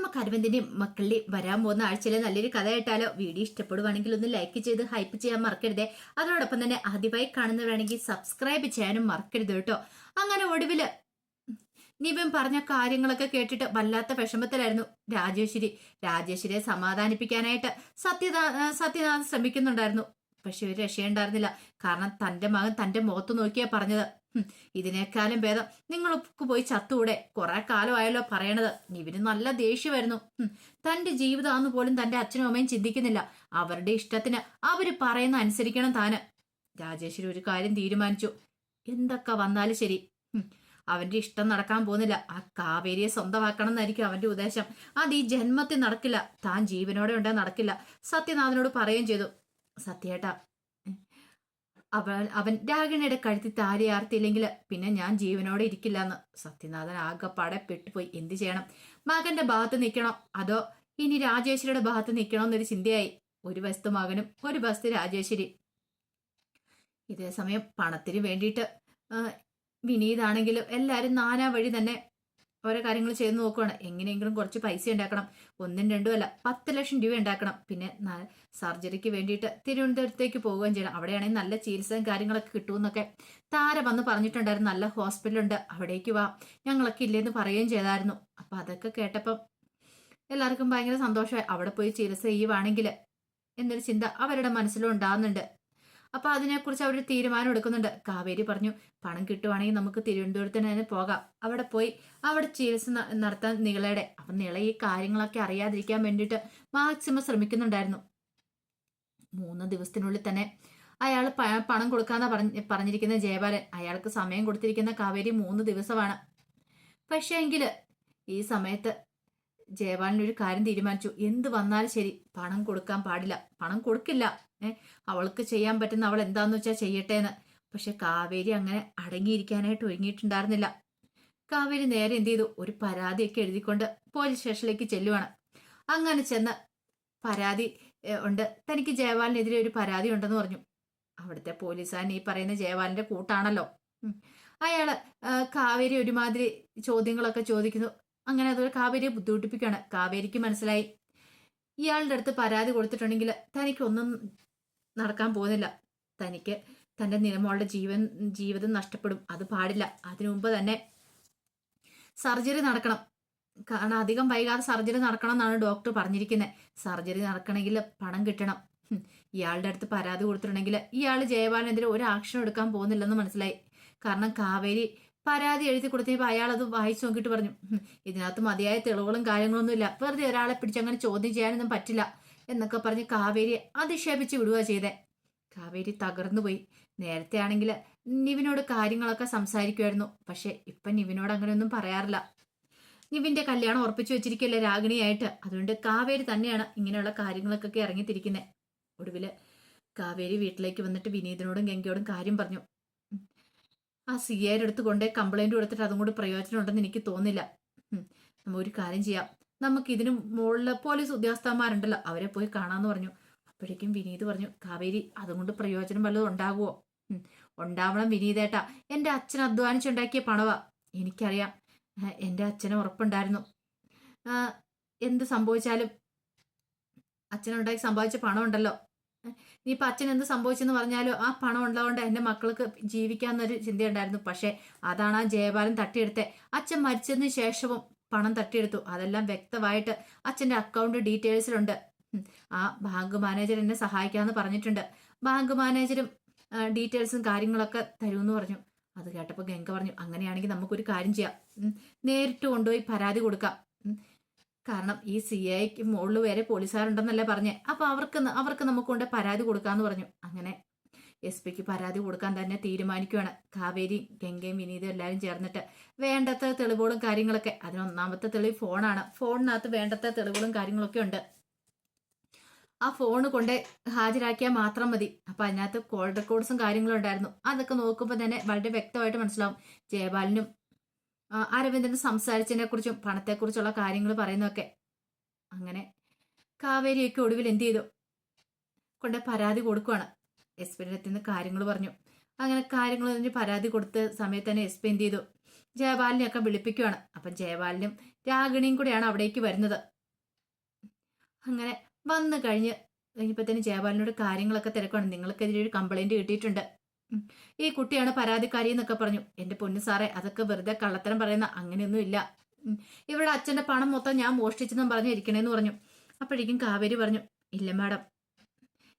നമുക്ക് അരവിന്ദിന്റെയും മക്കളുടെയും വരാൻ പോകുന്ന ആഴ്ചയിലെ നല്ലൊരു കഥ കേട്ടാലോ? വീഡിയോ ഇഷ്ടപ്പെടുവാണെങ്കിൽ ഒന്ന് ലൈക്ക് ചെയ്ത് ഹൈപ്പ് ചെയ്യാൻ മറക്കരുതേ. അതോടൊപ്പം തന്നെ ആദ്യമായി കാണുന്നവരാണെങ്കിൽ സബ്സ്ക്രൈബ് ചെയ്യാനും മറക്കരുത് കേട്ടോ. അങ്ങനെ ഒടുവില് നിവിൻ പറഞ്ഞ കാര്യങ്ങളൊക്കെ കേട്ടിട്ട് വല്ലാത്ത വിഷമത്തിലായിരുന്നു രാജേശ്വരിയെ സമാധാനിപ്പിക്കാനായിട്ട് സത്യനാഥ് ശ്രമിക്കുന്നുണ്ടായിരുന്നു. പക്ഷെ ഒരു രക്ഷയുണ്ടായിരുന്നില്ല. കാരണം തന്റെ മകൻ തന്റെ മുഖത്ത് നോക്കിയാ പറഞ്ഞത്, ഇതിനേക്കാളും ഭേദം നിങ്ങൾക്ക് പോയി ചത്തൂടെ, കുറെ കാലമായല്ലോ പറയണത്. നിവിന് നല്ല ദേഷ്യമായിരുന്നു. തന്റെ ജീവിതമാണെന്ന് പോലും തന്റെ അച്ഛനും അമ്മയും ചിന്തിക്കുന്നില്ല. അവരുടെ ഇഷ്ടത്തിന് അവര് പറയുന്ന അനുസരിക്കണം താന്. രാജേശ്വരി ഒരു കാര്യം തീരുമാനിച്ചു. എന്തൊക്കെ വന്നാലും ശരി, അവന്റെ ഇഷ്ടം നടക്കാൻ പോകുന്നില്ല. ആ കാവേരിയെ സ്വന്തമാക്കണം എന്നായിരിക്കും അവന്റെ ഉദ്ദേശം. അത് ഈ ജന്മത്തിൽ നടക്കില്ല. താൻ ജീവനോടെ ഉണ്ടേ നടക്കില്ല. സത്യനാഥനോട് പറയുകയും ചെയ്തു, സത്യേട്ടാ, അവൻ രാഗിണിയുടെ കഴുത്തി താലി ആർത്തിയില്ലെങ്കിൽ പിന്നെ ഞാൻ ജീവനോടെ ഇരിക്കില്ല എന്ന്. സത്യനാഥൻ ആകെപ്പാടെ പെട്ടുപോയി. എന്ത് ചെയ്യണം? മകന്റെ ഭാഗത്ത് നിൽക്കണോ അതോ ഇനി രാജേശ്വരിയുടെ ഭാഗത്ത് നിൽക്കണോ എന്നൊരു ചിന്തയായി. ഒരു വശത്ത് മകനും ഒരു വശത്ത് രാജേശ്വരി. ഇതേ സമയം പണത്തിന് വേണ്ടിയിട്ട് വിനീതാണെങ്കിലും എല്ലാവരും നാനാ വഴി തന്നെ ഓരോ കാര്യങ്ങൾ ചെയ്ത് നോക്കുവാണ്. എങ്ങനെയെങ്കിലും കുറച്ച് പൈസ ഉണ്ടാക്കണം. 1ഉം 2ഉം അല്ല, 10 ലക്ഷം രൂപ ഉണ്ടാക്കണം. പിന്നെ സർജറിക്ക് വേണ്ടിയിട്ട് തിരുവനന്തപുരത്തേക്ക് പോവുകയും ചെയ്യണം. അവിടെയാണെങ്കിൽ നല്ല ചികിത്സയും കാര്യങ്ങളൊക്കെ കിട്ടുമെന്നൊക്കെ താര വന്ന് പറഞ്ഞിട്ടുണ്ടായിരുന്നു. നല്ല ഹോസ്പിറ്റലുണ്ട്, അവിടേക്ക് വാ, ഞങ്ങളൊക്കെ ഇല്ലേന്ന് പറയുകയും ചെയ്തായിരുന്നു. അപ്പൊ അതൊക്കെ കേട്ടപ്പം എല്ലാവർക്കും ഭയങ്കര സന്തോഷമായി. അവിടെ പോയി ചികിത്സ ചെയ്യുവാണെങ്കിൽ എന്നൊരു ചിന്ത അവരുടെ മനസ്സിലും ഉണ്ടാകുന്നുണ്ട്. അപ്പൊ അതിനെക്കുറിച്ച് അവർ തീരുമാനം എടുക്കുന്നുണ്ട്. കാവേരി പറഞ്ഞു, പണം കിട്ടുവാണെങ്കിൽ നമുക്ക് തിരുവനന്തപുരത്തിന് തന്നെ പോകാം. അവിടെ പോയി അവിടെ ചികിത്സ നടത്താൻ നിളയുടെ. അപ്പൊ നിള ഈ കാര്യങ്ങളൊക്കെ അറിയാതിരിക്കാൻ വേണ്ടിയിട്ട് മാക്സിമം ശ്രമിക്കുന്നുണ്ടായിരുന്നു. 3 ദിവസത്തിനുള്ളിൽ തന്നെ അയാൾ പണം കൊടുക്കാന്നാ പറഞ്ഞിരിക്കുന്ന ജയപാലൻ. അയാൾക്ക് സമയം കൊടുത്തിരിക്കുന്ന കാവേരി 3 ദിവസമാണ്. പക്ഷേ എങ്കില് ഈ സമയത്ത് ജയപാലൻ കാര്യം തീരുമാനിച്ചു. എന്ത് വന്നാലും ശരി പണം കൊടുക്കാൻ പാടില്ല, പണം കൊടുക്കില്ല. അവൾക്ക് ചെയ്യാൻ പറ്റുന്ന അവൾ എന്താന്ന് വെച്ചാൽ ചെയ്യട്ടെ എന്ന്. പക്ഷെ കാവേരി അങ്ങനെ അടങ്ങിയിരിക്കാനായിട്ട് ഒരുങ്ങിയിട്ടുണ്ടായിരുന്നില്ല. കാവേരി നേരെ എന്ത് ചെയ്തു, ഒരു പരാതിയൊക്കെ എഴുതിക്കൊണ്ട് പോലീസ് സ്റ്റേഷനിലേക്ക് ചെല്ലുവാണ്. അങ്ങനെ ചെന്ന് പരാതി ഉണ്ട്, തനിക്ക് ജയപാലിനെതിരെ ഒരു പരാതി ഉണ്ടെന്ന് പറഞ്ഞു. അവിടുത്തെ പോലീസുകാരൻ ഈ പറയുന്ന ജയപാലിന്റെ കൂട്ടാണല്ലോ. അയാള് കാവേരി ഒരുമാതിരി ചോദ്യങ്ങളൊക്കെ ചോദിക്കുന്നു. അങ്ങനെ അതുപോലെ കാവേരിയെ ബുദ്ധിമുട്ടിപ്പിക്കുകയാണ്. കാവേരിക്ക് മനസ്സിലായി, ഇയാളുടെ അടുത്ത് പരാതി കൊടുത്തിട്ടുണ്ടെങ്കിൽ തനിക്കൊന്നും നടക്കാൻ പോകുന്നില്ല. തനിക്ക് തന്റെ നിലമോളുടെ ജീവിതം നഷ്ടപ്പെടും. അത് പാടില്ല. അതിനു മുമ്പ് തന്നെ സർജറി നടക്കണം. കാരണം അധികം വൈകാതെ സർജറി നടക്കണം എന്നാണ് ഡോക്ടർ പറഞ്ഞിരിക്കുന്നത്. സർജറി നടക്കണമെങ്കിൽ പണം കിട്ടണം. ഇയാളുടെ അടുത്ത് പരാതി കൊടുത്തിട്ടുണ്ടെങ്കിൽ ഇയാൾ ജയപാലിനെതിരെ ഒരു ആക്ഷൻ എടുക്കാൻ പോകുന്നില്ലെന്ന് മനസ്സിലായി. കാരണം കാവേരി പരാതി എഴുതി കൊടുത്തപ്പോൾ അയാൾ അത് വായിച്ചു നോക്കിയിട്ട് പറഞ്ഞു, ഇതിനകത്ത് മതിയായ തെളിവുകളും കാര്യങ്ങളൊന്നും ഇല്ല, വെറുതെ ഒരാളെ പിടിച്ച് അങ്ങനെ ചോദ്യം ചെയ്യാനൊന്നും പറ്റില്ല എന്നൊക്കെ പറഞ്ഞ് കാവേരിയെ അധിക്ഷേപിച്ച് വിടുക ചെയ്തേ. കാവേരി തകർന്നു പോയി. നേരത്തെ ആണെങ്കിൽ നിവിനോട് കാര്യങ്ങളൊക്കെ സംസാരിക്കുമായിരുന്നു. പക്ഷെ ഇപ്പൊ നിവിനോട് അങ്ങനെയൊന്നും പറയാറില്ല. നിവിന്റെ കല്യാണം ഉറപ്പിച്ചു വെച്ചിരിക്കല്ലേ രാഗിണിയായിട്ട്. അതുകൊണ്ട് കാവേരി തന്നെയാണ് ഇങ്ങനെയുള്ള കാര്യങ്ങൾക്കൊക്കെ ഇറങ്ങിത്തിരിക്കുന്നത്. ഒടുവില് കാവേരി വീട്ടിലേക്ക് വന്നിട്ട് വിനീതിനോടും ഗംഗയോടും കാര്യം പറഞ്ഞു. ആ സിഐയുടെ അടുത്ത് കൊണ്ടേ കംപ്ലൈന്റ് കൊടുത്തിട്ട് അതും കൂടി പ്രയോജനം ഉണ്ടെന്ന് എനിക്ക് തോന്നില്ല. നമ്മ ഒരു കാര്യം ചെയ്യാം, നമുക്ക് ഇതിന് മുകളില് പോലീസ് ഉദ്യോഗസ്ഥന്മാരുണ്ടല്ലോ, അവരെ പോയി കാണാന്ന് പറഞ്ഞു. അപ്പോഴേക്കും വിനീത് പറഞ്ഞു, കാവേരി അതുകൊണ്ട് പ്രയോജനം വല്ലതും ഉണ്ടാകുമോ? ഉണ്ടാവണം വിനീതേട്ടാ, എന്റെ അച്ഛൻ അധ്വാനിച്ചുണ്ടാക്കിയ പണവാ. എനിക്കറിയാം, എന്റെ അച്ഛന് ഉറപ്പുണ്ടായിരുന്നു എന്ത് സംഭവിച്ചാലും അച്ഛനുണ്ടാക്കി സമ്പാദിച്ച പണം ഉണ്ടല്ലോ, ഇനിയിപ്പൊ അച്ഛൻ എന്ത് സംഭവിച്ചെന്ന് പറഞ്ഞാലും ആ പണം ഉള്ളതുകൊണ്ട് എന്റെ മക്കൾക്ക് ജീവിക്കാന്നൊരു ചിന്തയുണ്ടായിരുന്നു. പക്ഷെ അതാണ് ആ ജയപാലൻ തട്ടിയെടുത്തെ. അച്ഛൻ മരിച്ചതിന് ശേഷവും പണം തട്ടിയെടുത്തു. അതെല്ലാം വ്യക്തമായിട്ട് അച്ഛന്റെ അക്കൗണ്ട് ഡീറ്റെയിൽസിലുണ്ട്. ആ ബാങ്ക് മാനേജർ എന്നെ സഹായിക്കാമെന്ന് പറഞ്ഞിട്ടുണ്ട്. ബാങ്ക് മാനേജരും ഡീറ്റെയിൽസും കാര്യങ്ങളൊക്കെ തരുമെന്ന് പറഞ്ഞു. അത് കേട്ടപ്പോൾ ഗംഗ പറഞ്ഞു, അങ്ങനെയാണെങ്കിൽ നമുക്കൊരു കാര്യം ചെയ്യാം, നേരിട്ട് കൊണ്ടുപോയി പരാതി കൊടുക്കാം. കാരണം ഈ സിഐക്ക് മുകളിൽ വരെ പോലീസുകാരുണ്ടെന്നല്ലേ പറഞ്ഞേ. അപ്പൊ അവർക്ക് നമുക്ക് കൊണ്ട് പരാതി കൊടുക്കാന്ന് പറഞ്ഞു. അങ്ങനെ SP പരാതി കൊടുക്കാൻ തന്നെ തീരുമാനിക്കുകയാണ്. കാവേരി ഗംഗയും വിനീതും എല്ലാവരും ചേർന്നിട്ട് വേണ്ടത്ര തെളിവുകളും കാര്യങ്ങളൊക്കെ. അതിനൊന്നാമത്തെ തെളിവ് ഫോണാണ്. ഫോണിനകത്ത് വേണ്ടത്ര തെളിവുകളും കാര്യങ്ങളൊക്കെ ഉണ്ട്. ആ ഫോണ് കൊണ്ട് ഹാജരാക്കിയാൽ മാത്രം മതി. അപ്പൊ അതിനകത്ത് കോൾ റെക്കോർഡ്സും കാര്യങ്ങളും ഉണ്ടായിരുന്നു. അതൊക്കെ നോക്കുമ്പോൾ തന്നെ വളരെ വ്യക്തമായിട്ട് മനസ്സിലാവും ജയപാലിനും അരവിന്ദനും സംസാരിച്ചതിനെ കുറിച്ചും പണത്തെക്കുറിച്ചുള്ള കാര്യങ്ങൾ പറയുന്നതൊക്കെ. അങ്ങനെ കാവേരിയൊക്കെ ഒടുവിൽ എന്ത് ചെയ്തു, കൊണ്ട് പരാതി കൊടുക്കുവാണ്. SP നിന്ന് കാര്യങ്ങൾ പറഞ്ഞു. അങ്ങനെ കാര്യങ്ങൾ പറഞ്ഞ് പരാതി കൊടുത്ത സമയത്ത് തന്നെ SP എന്ത് ചെയ്തു, ജയപാലിനെയൊക്കെ വിളിപ്പിക്കുവാണ്. അപ്പൊ ജയപാലിനും രാഗിണിയും കൂടെയാണ് അവിടേക്ക് വരുന്നത്. അങ്ങനെ വന്നു കഴിഞ്ഞപ്പോഴത്തേനും ജയപാലിനോട് കാര്യങ്ങളൊക്കെ തിരക്കാണ്. നിങ്ങൾക്കെതിരെ ഒരു കംപ്ലൈന്റ് കിട്ടിയിട്ടുണ്ട്. ഈ കുട്ടിയാണ് പരാതിക്കാരി എന്നൊക്കെ പറഞ്ഞു. എന്റെ പൊന്നു സാറേ, അതൊക്കെ വെറുതെ കള്ളത്തരം പറയുന്ന അങ്ങനെയൊന്നും ഇല്ല. ഇവരുടെ അച്ഛന്റെ പണം മൊത്തം ഞാൻ മോഷ്ടിച്ചെന്നും പറഞ്ഞിരിക്കണേന്ന് പറഞ്ഞു. അപ്പോഴേക്കും കാവേരി പറഞ്ഞു, ഇല്ല മാഡം,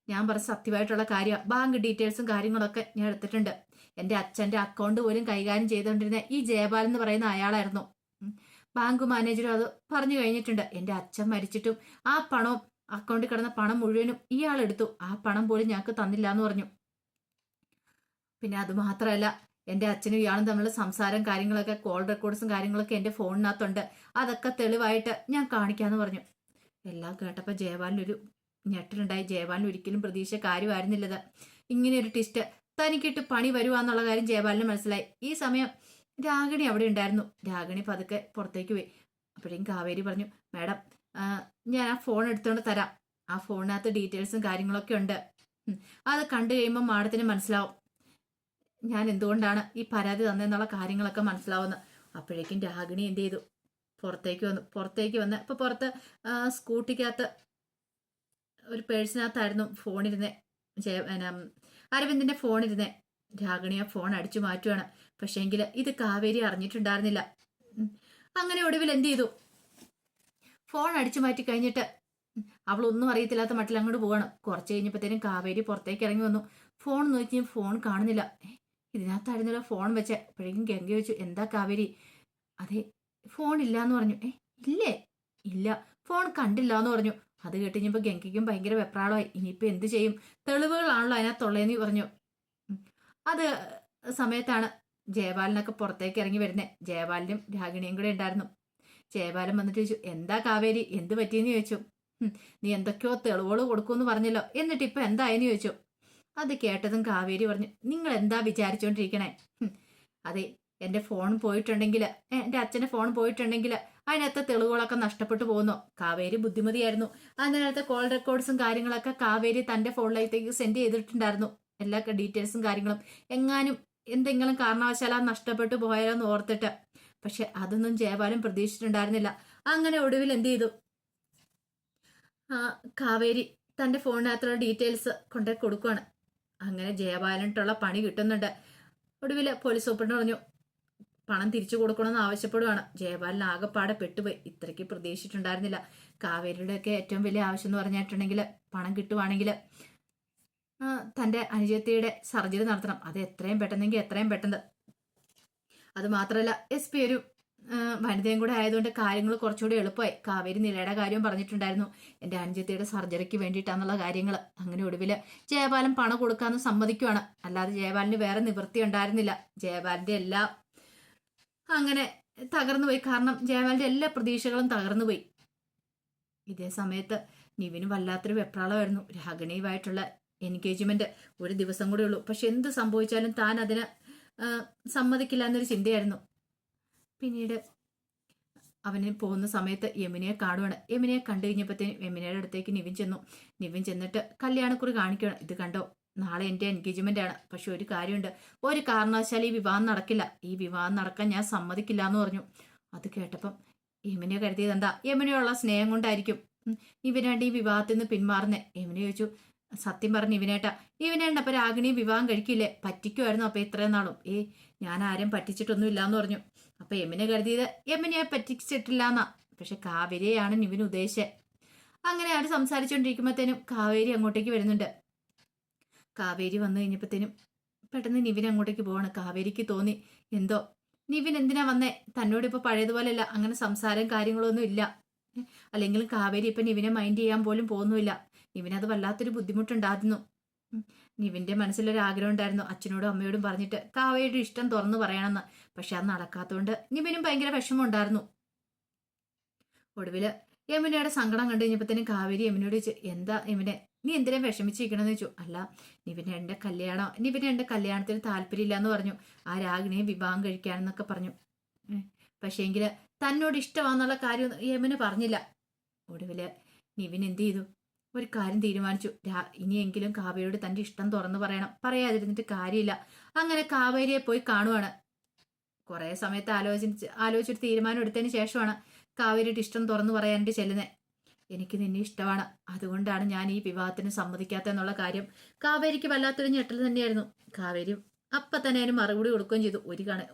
ഞാൻ പറഞ്ഞ സത്യമായിട്ടുള്ള കാര്യമാണ്. ബാങ്ക് ഡീറ്റെയിൽസും കാര്യങ്ങളൊക്കെ ഞാൻ എടുത്തിട്ടുണ്ട്. എൻ്റെ അച്ഛൻ്റെ അക്കൗണ്ട് പോലും കൈകാര്യം ചെയ്തുകൊണ്ടിരുന്ന ഈ ജയപാൽ എന്ന് പറയുന്ന അയാളായിരുന്നു. ബാങ്ക് മാനേജറും അത് പറഞ്ഞു കഴിഞ്ഞിട്ടുണ്ട്. എൻ്റെ അച്ഛൻ മരിച്ചിട്ടും ആ പണവും അക്കൗണ്ടിൽ കിടന്ന പണം മുഴുവനും ഇയാൾ എടുത്തു. ആ പണം പോലും ഞങ്ങൾക്ക് തന്നില്ല എന്ന് പറഞ്ഞു. പിന്നെ അത് മാത്രമല്ല, എൻ്റെ അച്ഛനും ഇയാളും തമ്മിലുള്ള സംസാരം കാര്യങ്ങളൊക്കെ കോൾ റെക്കോർഡ്സും കാര്യങ്ങളൊക്കെ എൻ്റെ ഫോണിനകത്തുണ്ട്. അതൊക്കെ തെളിവായിട്ട് ഞാൻ കാണിക്കാമെന്ന് പറഞ്ഞു. എല്ലാം കേട്ടപ്പോൾ ജയപാലിനൊരു ഞെട്ടലുണ്ടായി. ജയപാലിന് ഒരിക്കലും പ്രതീക്ഷ കാര്യമായിരുന്നില്ലത്. ഇങ്ങനെ ഒരു ടിസ്റ്റ് തനിക്കിട്ട് പണി വരുവാന്നുള്ള കാര്യം ജയപാലിന് മനസ്സിലായി. ഈ സമയം രാഗിണി അവിടെ ഉണ്ടായിരുന്നു. രാഗിണി പതുക്കെ പുറത്തേക്ക് പോയി. അപ്പോഴേക്കും കാവേരി പറഞ്ഞു, മാഡം, ഞാൻ ആ ഫോൺ എടുത്തുകൊണ്ട് തരാം. ആ ഫോണിനകത്ത് ഡീറ്റെയിൽസും കാര്യങ്ങളൊക്കെ ഉണ്ട്. അത് കണ്ടു കഴിയുമ്പോൾ മാഡത്തിന് മനസ്സിലാവും ഞാൻ എന്തുകൊണ്ടാണ് ഈ പരാതി തന്നെന്നുള്ള കാര്യങ്ങളൊക്കെ മനസ്സിലാവുന്നത്. അപ്പോഴേക്കും രാഗിണി എന്ത് ചെയ്തു, പുറത്തേക്ക് വന്ന് ഇപ്പൊ പുറത്ത് സ്കൂട്ടിക്കകത്ത് ഒരു പേഴ്സിനകത്തായിരുന്നു ഫോണിരുന്നേ. അരവിന്ദിന്റെ ഫോണിരുന്നേ. രാഗിണി ആ ഫോൺ അടിച്ചു മാറ്റുവാണ്. പക്ഷേങ്കിൽ ഇത് കാവേരി അറിഞ്ഞിട്ടുണ്ടായിരുന്നില്ല. അങ്ങനെ ഒടുവിൽ എന്ത് ചെയ്തു, ഫോൺ അടിച്ചു മാറ്റി കഴിഞ്ഞിട്ട് അവളൊന്നും അറിയത്തില്ലാത്ത മട്ടിൽ അങ്ങോട്ട് പോവാണ്. കുറച്ച് കഴിഞ്ഞപ്പോഴത്തേനും കാവേരി പുറത്തേക്ക് ഇറങ്ങി വന്നു. ഫോൺ നോക്കി ഫോൺ കാണുന്നില്ല. ഇതിനകത്തായിരുന്നില്ല ഫോൺ വെച്ച. അപ്പോഴേക്കും ഗംഗ ചോദിച്ചു, എന്താ കാവേരി? അതെ, ഫോൺ ഇല്ല എന്ന് പറഞ്ഞു. ഇല്ലേ? ഇല്ല, ഫോൺ കണ്ടില്ല എന്ന് പറഞ്ഞു. അത് കേട്ടുകഴിഞ്ഞപ്പോൾ ഗംഗയ്ക്കും ഭയങ്കര വെപ്രാളമായി. ഇനിയിപ്പോൾ എന്ത് ചെയ്യും? തെളിവുകളാണല്ലോ അതിനകത്തുള്ളതെന്ന് പറഞ്ഞു. അത് സമയത്താണ് ജയപാലനൊക്കെ പുറത്തേക്ക് ഇറങ്ങി വരുന്നത്. ജയപാലിനും രാഗിണിയും കൂടെ ഉണ്ടായിരുന്നു. ജയപാലൻ വന്നിട്ട് ചോദിച്ചു, എന്താ കാവേരി, എന്ത് പറ്റിയെന്ന് ചോദിച്ചു. നീ എന്തൊക്കെയോ തെളിവുകൾ കൊടുക്കുമെന്ന് പറഞ്ഞല്ലോ, എന്നിട്ട് ഇപ്പൊ എന്തായെന്ന് ചോദിച്ചു. അത് കേട്ടതും കാവേരി പറഞ്ഞു, നിങ്ങൾ എന്താ വിചാരിച്ചോണ്ടിരിക്കണേ? അതെ, എൻ്റെ ഫോൺ പോയിട്ടുണ്ടെങ്കിൽ, എൻ്റെ അച്ഛൻ്റെ ഫോൺ പോയിട്ടുണ്ടെങ്കിൽ അതിനകത്തെ തെളിവുകളൊക്കെ നഷ്ടപ്പെട്ടു പോകുന്നു. കാവേരി ബുദ്ധിമതിയായിരുന്നു. അതിനകത്തെ കോൾ റെക്കോർഡ്സും കാര്യങ്ങളൊക്കെ കാവേരി തൻ്റെ ഫോണിലേക്ക് സെൻഡ് ചെയ്തിട്ടുണ്ടായിരുന്നു. എല്ലാ ഡീറ്റെയിൽസും കാര്യങ്ങളും. എങ്ങാനും എന്തെങ്കിലും കാരണവശാൽ അത് നഷ്ടപ്പെട്ടു പോയാലോന്ന് ഓർത്തിട്ട്. പക്ഷെ അതൊന്നും ജയപാലൻ പ്രതീക്ഷിച്ചിട്ടുണ്ടായിരുന്നില്ല. അങ്ങനെ ഒടുവിൽ എന്ത് ചെയ്തു, കാവേരി തൻ്റെ ഫോണിനകത്തുള്ള ഡീറ്റെയിൽസ് കൊണ്ടേ കൊടുക്കുകയാണ്. അങ്ങനെ ജയപാലനിട്ടുള്ള പണി കിട്ടുന്നുണ്ട്. ഒടുവിൽ പോലീസ് സൂപ്രണ്ട് പറഞ്ഞു, പണം തിരിച്ചു കൊടുക്കണമെന്ന് ആവശ്യപ്പെടുകയാണ്. ജയപാലൻ ആകെപ്പാടെ പെട്ടുപോയി. ഇത്രയ്ക്ക് പ്രതീക്ഷിച്ചിട്ടുണ്ടായിരുന്നില്ല. കാവേരിയുടെയൊക്കെ ഏറ്റവും വലിയ ആവശ്യം എന്ന് പറഞ്ഞിട്ടുണ്ടെങ്കിൽ പണം കിട്ടുവാണെങ്കിൽ തൻ്റെ അനുജത്തിയുടെ സർജറി നടത്തണം. അത് എത്രയും പെട്ടെന്നെങ്കിൽ എത്രയും പെട്ടെന്ന്. അത് മാത്രമല്ല, SP ഒരു വനിതയും കൂടെ ആയതുകൊണ്ട് കാര്യങ്ങൾ കുറച്ചുകൂടി എളുപ്പമായി. കാവേരി നിലയുടെ കാര്യവും പറഞ്ഞിട്ടുണ്ടായിരുന്നു, എൻ്റെ അനുജത്തിയുടെ സർജറിക്ക് വേണ്ടിയിട്ടാന്നുള്ള കാര്യങ്ങൾ. അങ്ങനെ ഒടുവിൽ ജയപാലൻ പണം കൊടുക്കാമെന്ന് സമ്മതിക്കുവാണ്. അല്ലാതെ ജയപാലിന് വേറെ നിവൃത്തി ഉണ്ടായിരുന്നില്ല. ജയപാലിൻ്റെ എല്ലാം അങ്ങനെ തകർന്നുപോയി. കാരണം ജയപാലിൻ്റെ എല്ലാ പ്രതീക്ഷകളും തകർന്നുപോയി. ഇതേ സമയത്ത് നിവിന് വല്ലാത്തൊരു വെപ്രാളമായിരുന്നു. രാഗിണിയുമായിട്ടുള്ള എൻഗേജ്മെന്റ് ഒരു ദിവസം കൂടെ ഉള്ളൂ. പക്ഷെ എന്ത് സംഭവിച്ചാലും താൻ അതിന് സമ്മതിക്കില്ല എന്നൊരു ചിന്തയായിരുന്നു. പിന്നീട് അവന് പോകുന്ന സമയത്ത് യമുനയെ കാണുവാണ്. യമുനയെ കണ്ടു കഴിഞ്ഞപ്പോഴത്തേനും യമുനയുടെ അടുത്തേക്ക് നിവിൻ ചെന്നു. നിവിൻ ചെന്നിട്ട് കല്യാണക്കുറി കാണിക്കുകയാണ്. ഇത് കണ്ടോ, നാളെ എൻ്റെ എൻഗേജ്മെന്റ് ആണ്. പക്ഷെ ഒരു കാര്യമുണ്ട്, ഒരു കാരണവശാലും ഈ വിവാഹം നടക്കില്ല. ഈ വിവാഹം നടക്കാൻ ഞാൻ സമ്മതിക്കില്ല എന്ന് പറഞ്ഞു. അത് കേട്ടപ്പം യമുന കരുതിയത് എന്താ, യമുനയുള്ള സ്നേഹം കൊണ്ടായിരിക്കും ഇവനാണ്ട് ഈ വിവാഹത്തിൽ നിന്ന് പിന്മാറുന്നേ. യമുന ചോദിച്ചു, സത്യം പറഞ്ഞു ഇവനേണ്ട അപ്പൊ രാഗിണി വിവാഹം കഴിക്കില്ലേ? പറ്റിക്കുമായിരുന്നു അപ്പൊ ഇത്രയും നാളും. ഞാൻ ആരും പറ്റിച്ചിട്ടൊന്നും ഇല്ലാന്ന് പറഞ്ഞു. അപ്പൊ യമുന കരുതിയത് യമുനയെ പറ്റിച്ചിട്ടില്ല എന്നാ. പക്ഷെ കാവേരിയാണ് നിവിന് ഉദ്ദേശിച്ചത്. അങ്ങനെ അവർ സംസാരിച്ചുകൊണ്ടിരിക്കുമ്പോഴത്തേനും കാവേരി അങ്ങോട്ടേക്ക് വരുന്നുണ്ട്. കാവേരി വന്നു കഴിഞ്ഞപ്പോഴത്തേനും പെട്ടെന്ന് നിവിൻ അങ്ങോട്ടേക്ക് പോവാണ്. കാവേരിക്ക് തോന്നി എന്തോ നിവിൻ എന്തിനാ വന്നേ, തന്നോട് ഇപ്പൊ പഴയതുപോലെയല്ല, അങ്ങനെ സംസാരം കാര്യങ്ങളൊന്നും ഇല്ല. അല്ലെങ്കിലും കാവേരി ഇപ്പൊ നിവിനെ മൈൻഡ് ചെയ്യാൻ പോലും പോകുന്നുമില്ല. നിവിനത് വല്ലാത്തൊരു ബുദ്ധിമുട്ടുണ്ടായിരുന്നു. നിവിന്റെ മനസ്സിലൊരു ആഗ്രഹം ഉണ്ടായിരുന്നു, അച്ഛനോടും അമ്മയോടും പറഞ്ഞിട്ട് കാവേരിയുടെ ഇഷ്ടം തുറന്നു പറയണമെന്ന്. പക്ഷെ അത് നടക്കാത്തതുകൊണ്ട് നിവിനും ഭയങ്കര വിഷമം ഉണ്ടായിരുന്നു. ഒടുവില് യമുനയുടെ സങ്കടം കണ്ടു കഴിഞ്ഞപ്പോഴത്തേനും കാവേരി യമുനയോട് ചോദിച്ചു, എന്താ യമുനെ, നീ എന്തിനാ വിഷമിച്ചിരിക്കണമെന്ന് ചോദിച്ചു. അല്ല, നിവിന് എൻ്റെ കല്യാണത്തിന് താല്പര്യമില്ല എന്ന് പറഞ്ഞു. ആ രാഗിണിയെ വിവാഹം കഴിക്കാനെന്നൊക്കെ പറഞ്ഞു. പക്ഷേങ്കിൽ തന്നോട് ഇഷ്ടമാണെന്നുള്ള കാര്യം യമുന പറഞ്ഞില്ല. ഒടുവില് നിവിൻ എന്ത് ചെയ്തു, ഒരു കാര്യം തീരുമാനിച്ചു. ഇനിയെങ്കിലും കാവേരിയോട് തൻ്റെ ഇഷ്ടം തുറന്നു പറയണം. പറയാതിരുന്നിട്ട് കാര്യമില്ല. അങ്ങനെ കാവേരിയെ പോയി കാണുവാണ്. കുറെ സമയത്ത് ആലോചിച്ചൊരു തീരുമാനം എടുത്തതിന് ശേഷമാണ് കാവേരിയുടെ ഇഷ്ടം തുറന്നു പറയാനായിട്ട് ചെല്ലുന്നത്. എനിക്ക് നിന്നെ ഇഷ്ടമാണ്, അതുകൊണ്ടാണ് ഞാൻ ഈ വിവാഹത്തിന് സമ്മതിക്കാത്തെന്നുള്ള കാര്യം കാവേരിക്ക് വല്ലാത്തൊരു ഞെട്ടൽ തന്നെയായിരുന്നു. കാവേരി അപ്പം തന്നെ അതിന് മറുപടി കൊടുക്കുകയും ചെയ്തു.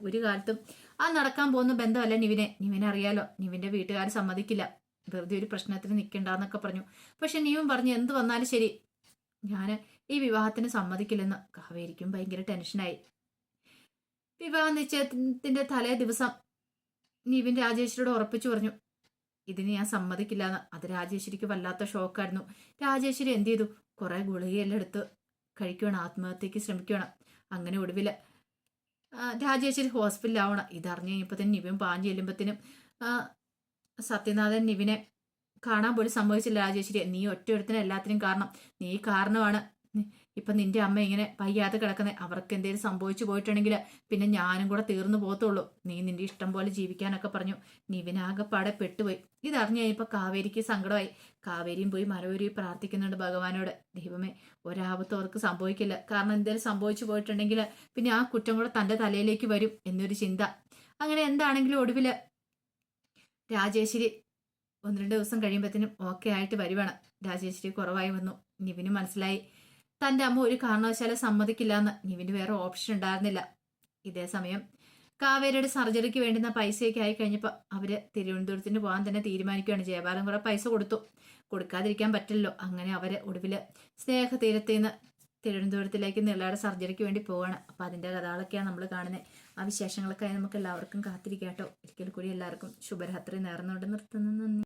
ഒരു കാലത്തും ആ നടക്കാൻ പോകുന്ന ബന്ധമല്ല നിവിനെ അറിയാലോ, നിവിൻ്റെ വീട്ടുകാർ സമ്മതിക്കില്ല, വെറുതെ ഒരു പ്രശ്നത്തിന് നിൽക്കണ്ടെന്നൊക്കെ പറഞ്ഞു. പക്ഷെ നീവും പറഞ്ഞു എന്ത് വന്നാലും ശരി ഞാൻ ഈ വിവാഹത്തിന് സമ്മതിക്കില്ലെന്ന്. കാവേരിക്കും ഭയങ്കര ടെൻഷനായി. വിവാഹ നിശ്ചയത്തിന്റെ തലേ ദിവസം നിവിൻ രാജേശ്വരിയോട് ഉറപ്പിച്ചു പറഞ്ഞു ഇതിന് ഞാൻ സമ്മതിക്കില്ല എന്ന്. അത് രാജേശ്വരിക്ക് വല്ലാത്ത ഷോക്കായിരുന്നു. രാജേശ്വരി എന്ത് ചെയ്തു, കുറെ ഗുളികയെല്ലാം എടുത്ത് കഴിക്കുകയാണ്, ആത്മഹത്യക്ക് ശ്രമിക്കുകയാണ്. അങ്ങനെ ഒടുവിൽ രാജേശ്വരി ഹോസ്പിറ്റലിലാവണം. ഇതറിഞ്ഞു കഴിഞ്ഞപ്പോൾ തന്നെ നിവിൻ പാഞ്ഞു ചെല്ലുമ്പത്തിനും സത്യനാഥൻ നിവിനെ കാണാൻ പോലും സംഭവിച്ചില്ല. രാജേശ്വരി നീ ഒറ്റയൊരുത്തിന് എല്ലാത്തിനും കാരണം, നീ കാരണമാണ് ഇപ്പം നിന്റെ അമ്മ ഇങ്ങനെ വയ്യാതെ കിടക്കുന്നത്. അവർക്ക് എന്തെങ്കിലും സംഭവിച്ചു പോയിട്ടുണ്ടെങ്കിൽ പിന്നെ ഞാനും കൂടെ തീർന്നു പോകത്തുള്ളൂ. നീ നിന്റെ ഇഷ്ടം പോലെ ജീവിക്കാനൊക്കെ പറഞ്ഞു. നിവിനാകെപ്പാടെ പെട്ടുപോയി. ഇതറിഞ്ഞു കഴിഞ്ഞപ്പോൾ കാവേരിക്ക് സങ്കടമായി. കാവേരിയും പോയി മരവരി പ്രാർത്ഥിക്കുന്നുണ്ട് ഭഗവാനോട്, ദൈവമേ ഒരാപത്തും അവർക്ക് സംഭവിക്കില്ല, കാരണം എന്തെങ്കിലും സംഭവിച്ചു പോയിട്ടുണ്ടെങ്കിൽ പിന്നെ ആ കുറ്റം കൂടെ തൻ്റെ തലയിലേക്ക് വരും എന്നൊരു ചിന്ത. അങ്ങനെ എന്താണെങ്കിലും ഒടുവിൽ രാജേശ്വരി 1-2 ദിവസം കഴിയുമ്പോഴത്തേനും ഓക്കെ ആയിട്ട് വരുവാണ്. രാജേശ്വരി കുറവായി വന്നു. നിവിന് മനസ്സിലായി തൻ്റെ അമ്മ ഒരു കാരണവശാലും സമ്മതിക്കില്ല എന്ന്. നിവിന് വേറെ ഓപ്ഷൻ ഉണ്ടായിരുന്നില്ല. ഇതേ സമയം കാവേരിയുടെ സർജറിക്ക് വേണ്ടുന്ന പൈസയൊക്കെ ആയി കഴിഞ്ഞപ്പോൾ അവർ തിരുവനന്തപുരത്തിന് പോകാൻ തന്നെ തീരുമാനിക്കുകയാണ്. ജയബാലൻ കുറെ പൈസ കൊടുക്കാതിരിക്കാൻ പറ്റില്ലല്ലോ. അങ്ങനെ അവർ ഒടുവിൽ സ്നേഹതീരത്തിൽ നിന്ന് തിരുവനന്തപുരത്തിലേക്ക് നിളയുടെ സർജറിക്ക് വേണ്ടി പോവുകയാണ്. അപ്പം അതിൻ്റെ കഥകളൊക്കെയാണ് നമ്മൾ കാണുന്നത്. ആ വിശേഷങ്ങളൊക്കെ നമുക്ക് എല്ലാവർക്കും കാത്തിരിക്കാം കേട്ടോ. ഒരിക്കൽ കൂടി എല്ലാവർക്കും ശുഭരാത്രി നേർന്നുകൊണ്ട് നിർത്തുന്നു. നന്ദി.